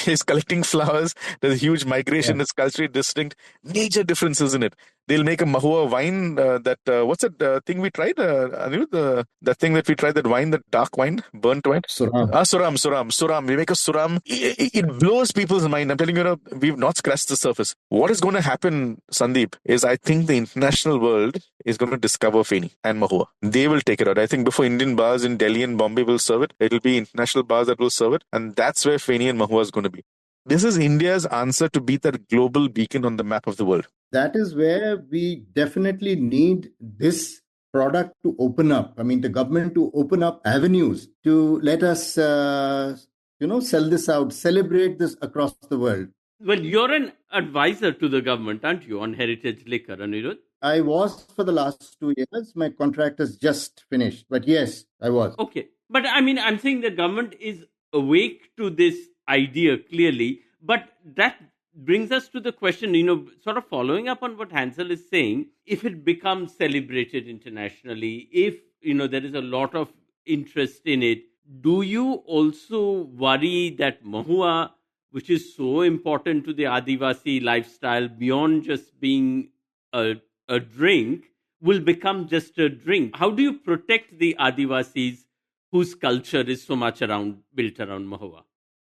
S5: is collecting flowers. There's a huge migration. Yeah. It's culturally distinct. Major differences in it. They'll make a Mahua wine what's that thing we tried? Aniruddha, that thing that we tried, that wine, that dark wine, burnt wine? Suram. We make a Suram. It blows people's mind. I'm telling you, we've not scratched the surface. What is going to happen, Sandip, is I think the international world is going to discover Feni and Mahua. They will take it out. I think before Indian bars in Delhi and Bombay will serve it, it'll be international bars that will serve it. And that's where Feni and Mahua is going to be. This is India's answer to be that global beacon on the map of the world.
S4: That is where we definitely need this product to open up. The government to open up avenues to let us, sell this out, celebrate this across the world.
S3: Well, you're an advisor to the government, aren't you, on heritage liquor, Aniruddha?
S4: I was for the last 2 years. My contract has just finished. But yes, I was.
S3: Okay. But I'm saying the government is awake to this idea clearly. But that brings us to the question, sort of following up on what Hansel is saying, if it becomes celebrated internationally, if, there is a lot of interest in it, do you also worry that Mahua, which is so important to the Adivasi lifestyle beyond just being a drink, will become just a drink? How do you protect the Adivasis whose culture is so much built around Mahua?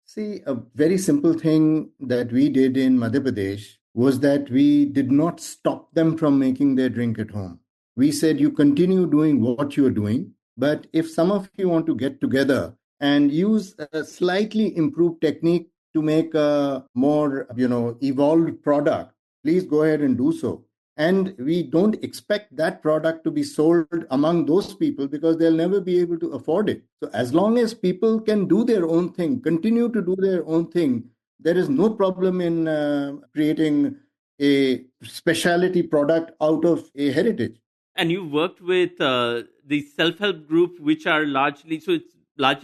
S4: See, a very simple thing that we did in Madhya Pradesh was that we did not stop them from making their drink at home. We said, you continue doing what you're doing, but if some of you want to get together and use a slightly improved technique to make a more, evolved product, please go ahead and do so. And we don't expect that product to be sold among those people because they'll never be able to afford it. So as long as people can do their own thing, continue to do their own thing, there is no problem in creating a specialty product out of a heritage.
S3: And you worked with the self-help group, which are largely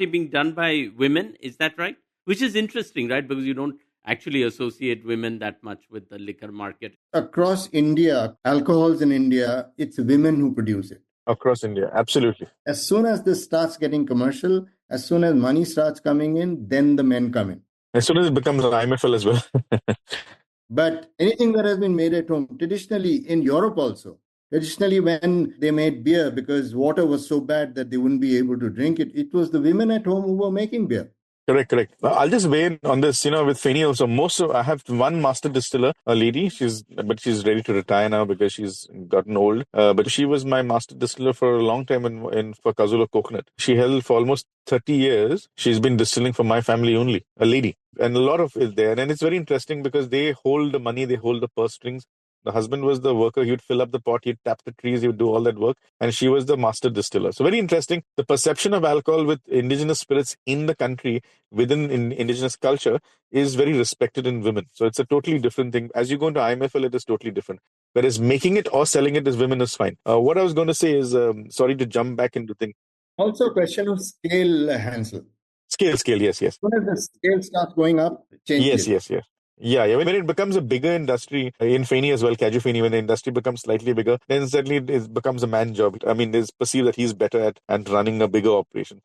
S3: being done by women. Is that right? Which is interesting, right? Because you don't actually associate women that much with the liquor market.
S4: Across India, alcohols in India, it's women who produce it.
S5: Across India, absolutely.
S4: As soon as this starts getting commercial, as soon as money starts coming in, then the men come in.
S5: As soon as it becomes an IMFL as well.
S4: But anything that has been made at home, traditionally in Europe also, when they made beer because water was so bad that they wouldn't be able to drink it, it was the women at home who were making beer.
S5: Correct. I'll just weigh in on this. With Feni also, I have one master distiller, a lady. But she's ready to retire now because she's gotten old. But she was my master distiller for a long time in for Kazula coconut. She held for almost 30 years. She's been distilling for my family only, a lady, and a lot of it there. And it's very interesting because they hold the money, they hold the purse strings. The husband was the worker. He would fill up the pot, he'd tap the trees, he would do all that work. And she was the master distiller. So very interesting. The perception of alcohol with indigenous spirits in the country within indigenous culture is very respected in women. So it's a totally different thing. As you go into IMFL, it is totally different. Whereas making it or selling it as women is fine. What I was going to say is, sorry to jump back into things.
S4: Also a question of scale, Hansel.
S5: Scale, yes.
S4: When the scale starts going up, changes.
S5: Yes. Yeah. When it becomes a bigger industry in Feni as well, Kaju Feni, when the industry becomes slightly bigger, then suddenly it becomes a man job. I mean, it's perceived that he's better at running a bigger operation.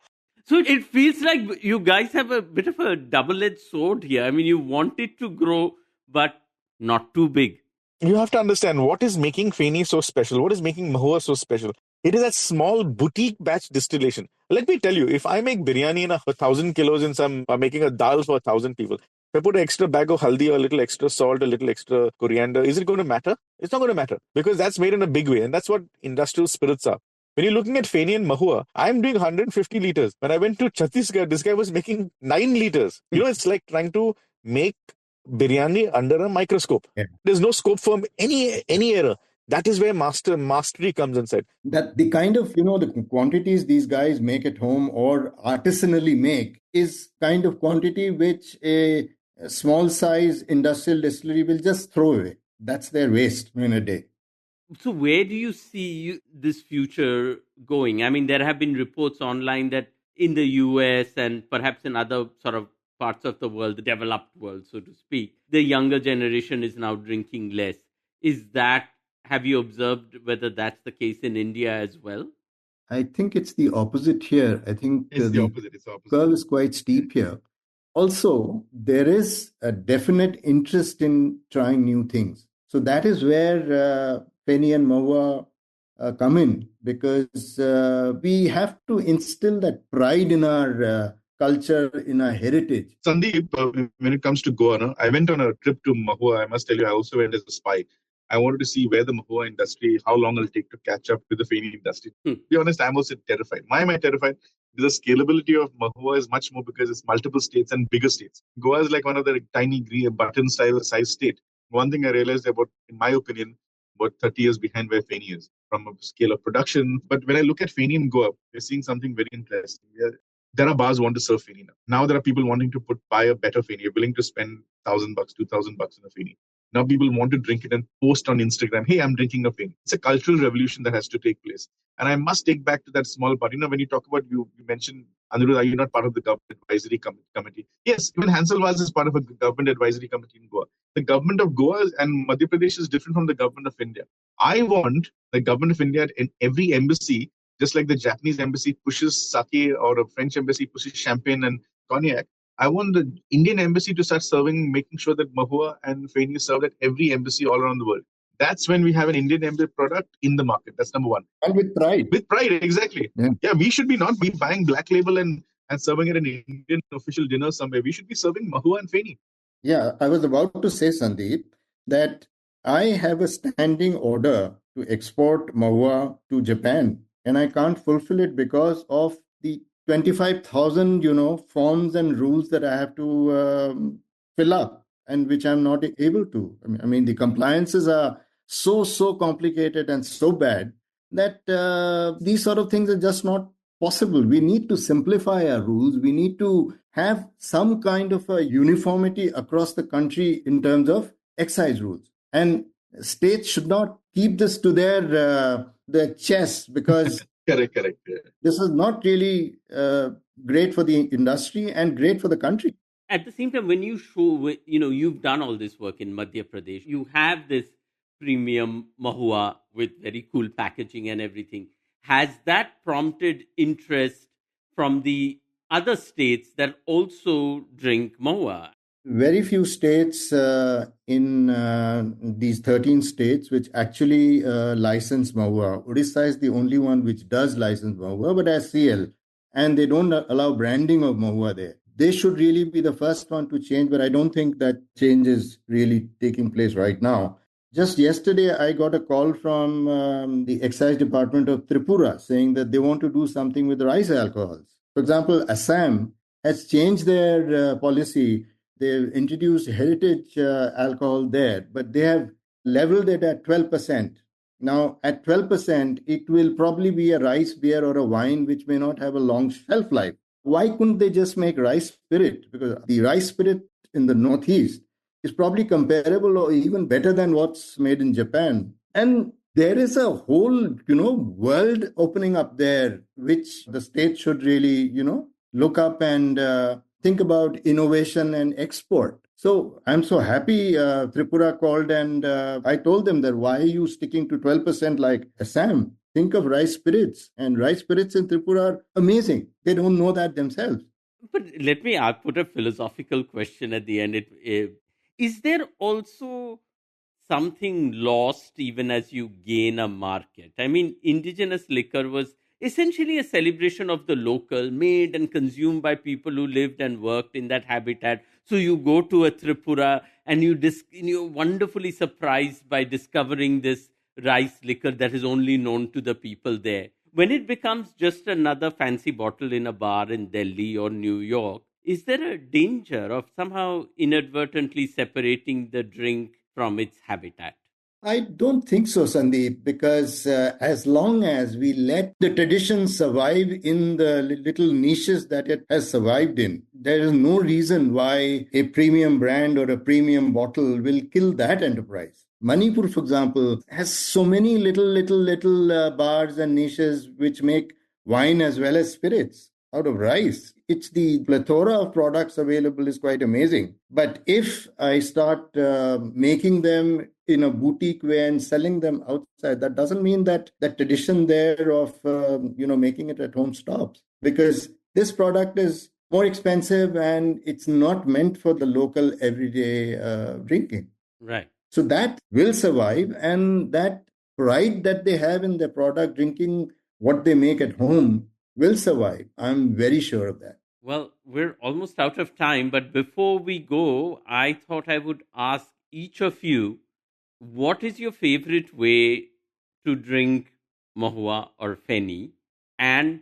S3: So it feels like you guys have a bit of a double-edged sword here. I mean, you want it to grow, but not too big.
S5: You have to understand what is making Feni so special, what is making Mahua so special. It is that small boutique batch distillation. Let me tell you, if I make biryani in 1,000 kilos in making a dal for 1,000 people, if I put an extra bag of haldi or a little extra salt, a little extra coriander, is it going to matter? It's not going to matter because that's made in a big way. And that's what industrial spirits are. When you're looking at Feni and Mahua, I'm doing 150 liters. When I went to Chhattisgarh, this guy was making 9 liters. It's like trying to make biryani under a microscope. Yeah. There's no scope for any error. That is where mastery comes inside.
S4: That the kind of, the quantities these guys make at home or artisanally make is kind of quantity which a small size industrial distillery will just throw away. That's their waste in a day.
S3: So where do you see this future going? I mean, there have been reports online that in the US and perhaps in other sort of parts of the world, the developed world, so to speak, the younger generation is now drinking less. Have you observed whether that's the case in India as well?
S4: I think it's the opposite here. I think the opposite. Curve is quite steep here. Also, there is a definite interest in trying new things. So that is where Feni and Mahua come in, because we have to instill that pride in our culture, in our heritage.
S5: Sandip, when it comes to Goa, I went on a trip to Mahua. I must tell you, I also went as a spy. I wanted to see where the Mahua industry, how long it'll take to catch up with the Feni industry. To be honest, I'm also terrified. Why am I terrified? Because the scalability of Mahua is much more because it's multiple states and bigger states. Goa is like one of the tiny button-style size state. One thing I realized about, in my opinion, about 30 years behind where Feni is from a scale of production. But when I look at Feni in Goa, we're seeing something very interesting. There are bars who want to serve Feni now. Now there are people wanting to buy a better Feni. You're willing to spend $1,000, $2,000 in a Feni. Now people want to drink it and post on Instagram, hey, I'm drinking a Feni. It's a cultural revolution that has to take place. And I must take back to that small part. When you talk about, you mentioned, Aniruddha, you're not part of the government advisory committee. Yes, even Hansel is part of a government advisory committee in Goa. The government of Goa and Madhya Pradesh is different from the government of India. I want the government of India in every embassy, just like the Japanese embassy pushes sake or a French embassy pushes champagne and cognac. I want the Indian embassy to start making sure that Mahua and Feni is served at every embassy all around the world. That's when we have an Indian embassy product in the market. That's number one.
S4: And with pride.
S5: With pride, exactly. Yeah, we should not be buying Black Label and serving at an Indian official dinner somewhere. We should be serving Mahua and Feni.
S4: Yeah, I was about to say, Sandip, that I have a standing order to export Mahua to Japan, and I can't fulfill it because of the 25,000, forms and rules that I have to fill up, and which I'm not able to. I mean, the compliances are so complicated and so bad that these sort of things are just not possible. We need to simplify our rules. We need to have some kind of a uniformity across the country in terms of excise rules. And states should not keep this to their chest, because
S5: Correct.
S4: this is not really great for the industry and great for the country.
S3: At the same time, when you show, you've done all this work in Madhya Pradesh, you have this premium Mahua with very cool packaging and everything. Has that prompted interest from the other states that also drink Mahua?
S4: Very few states in these 13 states which actually license Mahua. Odisha is the only one which does license Mahua, but as CL. And they don't allow branding of Mahua there. they should really be the first one to change, but I don't think that change is really taking place right now. Just yesterday, I got a call from the Excise Department of Tripura saying that they want to do something with rice alcohols. For example, Assam has changed their policy. They've introduced heritage alcohol there, but they have leveled it at 12%. Now, at 12%, it will probably be a rice beer or a wine which may not have a long shelf life. Why couldn't they just make rice spirit? Because the rice spirit in the Northeast is probably comparable or even better than what's made in Japan. And there is a whole, world opening up there, which the state should really, look up and think about innovation and export. So I'm so happy Tripura called, and I told them that why are you sticking to 12% like Assam? Think of rice spirits, and rice spirits in Tripura are amazing. They don't know that themselves.
S3: But let me put a philosophical question at the end. Is there also something lost even as you gain a market? I mean, indigenous liquor was essentially a celebration of the local, made and consumed by people who lived and worked in that habitat. So you go to a Tripura and you're wonderfully surprised by discovering this rice liquor that is only known to the people there. When it becomes just another fancy bottle in a bar in Delhi or New York, is there a danger of somehow inadvertently separating the drink from its habitat?
S4: I don't think so, Sandeep, because as long as we let the tradition survive in the little niches that it has survived in, there is no reason why a premium brand or a premium bottle will kill that enterprise. Manipur, for example, has so many little bars and niches which make wine as well as spirits out of rice. It's the plethora of products available is quite amazing. But if I start making them in a boutique way and selling them outside, that doesn't mean that the tradition there of making it at home stops, because this product is more expensive and it's not meant for the local everyday drinking.
S3: Right.
S4: So that will survive, and that pride that they have in their product, drinking what they make at home, will survive. I'm very sure of that.
S3: Well, we're almost out of time, but before we go, I thought I would ask each of you, what is your favorite way to drink Mahua or Feni, and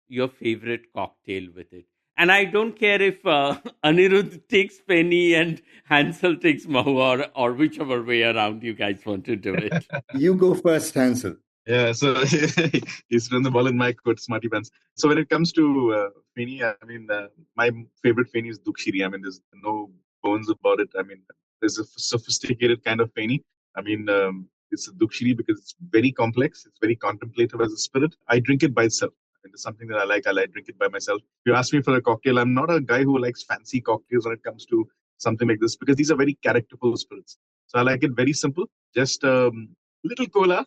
S3: your favorite cocktail with it? And I don't care if Aniruddha takes Feni and Hansel takes Mahua, or whichever way around you guys want to do it.
S4: You go first, Hansel.
S5: Yeah, so he's throwing the ball in my court, smarty pants. So when it comes to Feni, my favorite Feni is Dukshiri. I mean, there's no bones about it. I mean, there's a sophisticated kind of Feni. I mean, it's a Dukshiri because it's very complex. It's very contemplative as a spirit. I drink it by itself. I mean, it's something that I like. Drink it by myself. If you ask me for a cocktail, I'm not a guy who likes fancy cocktails when it comes to something like this, because these are very characterful spirits. So I like it very simple. Just little cola,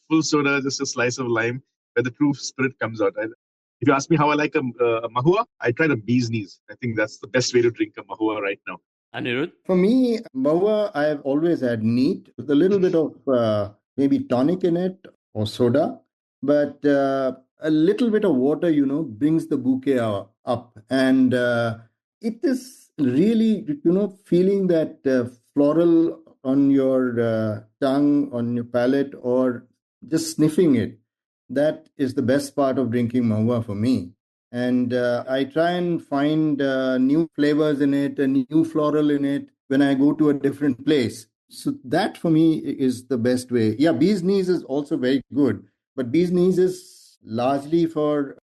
S5: full soda, just a slice of lime, where the true spirit comes out. If you ask me how I like a Mahua, I tried a bee's knees. I think that's the best way to drink a Mahua right now.
S3: Aniruddha?
S4: For me, Mahua, I have always had neat with a little bit of maybe tonic in it or soda, but a little bit of water, brings the bouquet up. And it is really, feeling that floral on your tongue, on your palate, or just sniffing it. That is the best part of drinking Mahua for me. And I try and find new flavors in it, a new floral in it when I go to a different place. So that for me is the best way. Yeah, bee's knees is also very good, but bee's knees is largely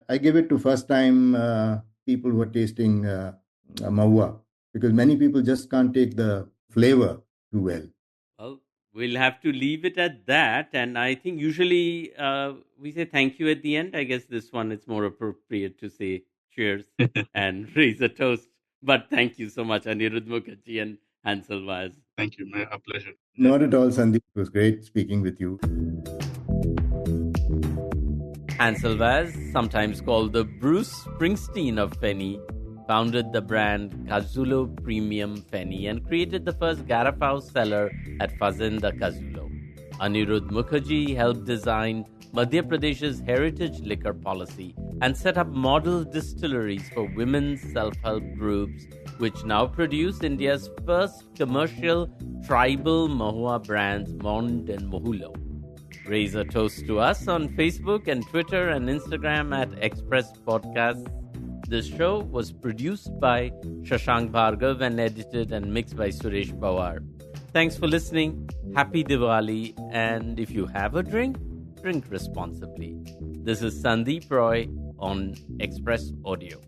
S4: I give it to first time people who are tasting Mahua, because many people just can't take the flavor too well.
S3: Well, we'll have to leave it at that. And I think usually we say thank you at the end. I guess this one it's more appropriate to say cheers and raise a toast. But thank you so much, Aniruddha Mookerjee and Hansel Vaz.
S5: Thank you. A pleasure.
S4: Not at all, Sandip. It was great speaking with you.
S3: Hansel Vaz, sometimes called the Bruce Springsteen of Feni, founded the brand Kazulo Premium Feni and created the first Garrafao cellar at Fazenda Kazulo. Aniruddha Mookerjee helped design Madhya Pradesh's heritage liquor policy and set up model distilleries for women's self-help groups, which now produce India's first commercial tribal Mahua brands, Mond and Mohulo. Raise a toast to us on Facebook and Twitter and Instagram at Express Podcasts. This show was produced by Shashank Bhargav and edited and mixed by Suresh Pawar. Thanks for listening. Happy Diwali. And if you have a drink, drink responsibly. This is Sandip Roy on Express Audio.